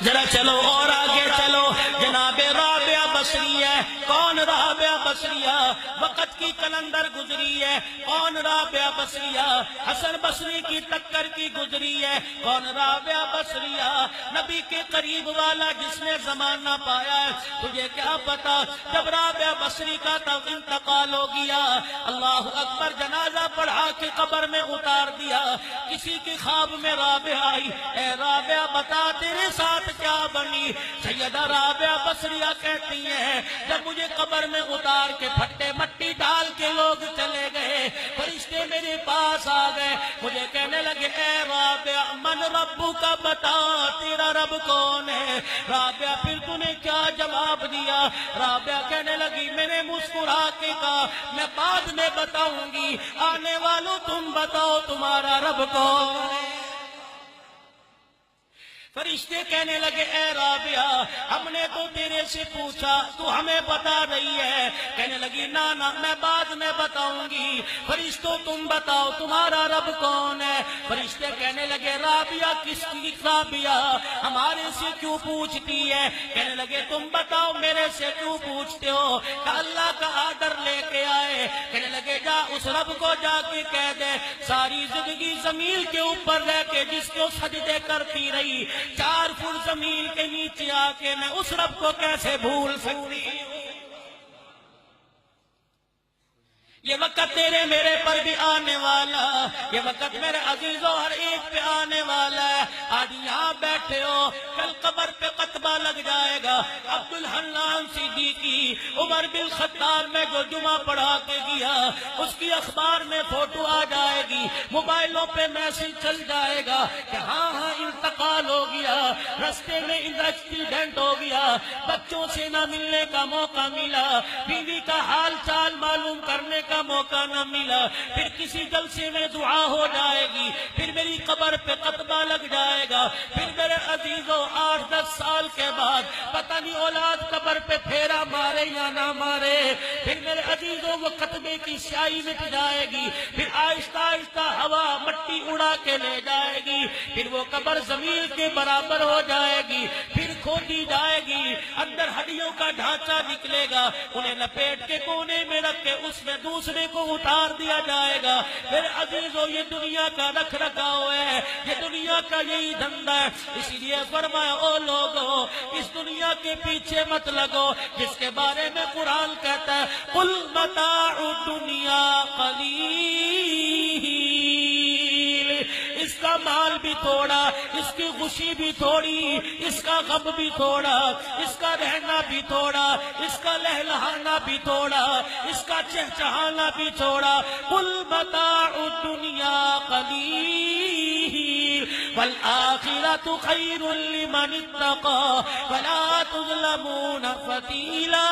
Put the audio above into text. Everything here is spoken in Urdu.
ذرا چلو اور آگے چلو، جناب رابعہ بصری ہے۔ کون رابعہ بصریہ؟ وقت کی کلندر گزری ہے۔ کون رابعہ بصریہ؟ حسن بصری کی ٹکر کی گزری ہے۔ کون رابعہ بصریہ؟ نبی کے قریب والا جس نے زمانہ پایا ہے۔ تجھے کیا پتا جب رابعہ بصری کا تب انتقال ہو گیا، اللہ اکبر، جنازہ پڑھا کے قبر میں اتار دیا، کسی کی خواب میں رابعہ آئی، اے رابعہ بتا تیرے ساتھ کیا بنی؟ سیدہ رابعہ بصریہ کہتی ہیں جب مجھے قبر میں اتار کے پھٹے مٹی ڈال کے لوگ چلے گئے، فرشتے میرے پاس آ گئے، مجھے کہنے لگے اے رابعہ من ربو کا بتا، تیرا رب کون ہے؟ رابعہ پھر تو نے کیا جواب دیا؟ رابعہ کہنے لگی میں نے مسکرا کے کہا میں بعد میں بتاؤں گی، آنے والوں تم بتاؤ تمہارا رب کون ہے؟ فرشتے کہنے لگے اے رابعہ ہم نے تو تیرے سے پوچھا، تو ہمیں بتا رہی ہے۔ کہنے لگی نا میں بعد میں بتاؤں گی، فرشتوں تم بتاؤ تمہارا رب کون ہے؟ فرشتے کہنے لگے رابعہ کس کی؟ رابعہ ہمارے سے کیوں پوچھتی ہے؟ کہنے لگے تم بتاؤ میرے سے کیوں پوچھتے ہو؟ کہ اللہ کا آرڈر لے کے آئے۔ کہنے لگے جا اس رب کو جا کے کہہ دے ساری زندگی زمین کے اوپر رہ کے جس کو سجدے کرتی رہی، 4 فٹ زمین کے نیچے آ کے میں اس رب کو کیسے بھول سکتی ہوں؟ یہ وقت تیرے میرے پر بھی آنے والا، یہ وقت میرے عزیزوں ہر ایک پہ آنے والا ہے۔ آج یہاں بیٹھے ہو، کل قبر پہ قطبہ لگ جائے گا۔ عبدالحنان صدیقی عمر بن خطاب میں جو جمعہ پڑھا کے گیا اس کی اخبار میں فوٹو آ جائے گی، موبائلوں پہ میسج چل جائے گا کہ ہاں انتقال ہو گیا، رستے میں ایکسیڈنٹ ہو گیا، بچوں سے نہ ملنے کا موقع ملا، بیوی کا حال چال معلوم کرنے کا موقع نہ ملا، پھر کسی جلسے میں دعا ہو جائے گی، پھر میری قبر پہ قطبہ لگ جائے گا، پھر میرے عزیزوں 8-10 سال کے بعد پتہ نہیں اولاد قبر پہ پھیرا مارے یا نہ مارے، پھر میرے عزیزوں وہ قطبے کی سیاہی مٹ جائے گی، پھر آہستہ آہستہ ہوا مٹی اڑا کے لے جائے گی، پھر وہ قبر زمین کے برابر ہو جائے گی، پھر کھودی جائے گی، اندر ہڈیوں کا ڈھانچہ نکلے گا، انہیں لپیٹ کے کونے میں رکھ کے اس میں دوسرے کو اتار دیا جائے گا۔ میرے عزیزوں یہ دنیا کا رکھ رکھاؤ ہے، یہ دنیا کا یہی دھندا ہے، اسی لیے فرمایا او لوگو اس دنیا کے پیچھے مت لگو جس کے بارے میں قرآن کہتا ہے قل متاع الدنیا قلیل، اس کا مال بھی تھوڑا، اس کی خوشی بھی تھوڑی، اس کا غم بھی تھوڑا، اس کا رہنا بھی تھوڑا، اس کا لہلہانا بھی تھوڑا، اس کا چہچہانا بھی تھوڑا۔ قل متاع الدنیا قلیل والآخرۃ خیر لمن اتقى ولا تظلمون فتیلا۔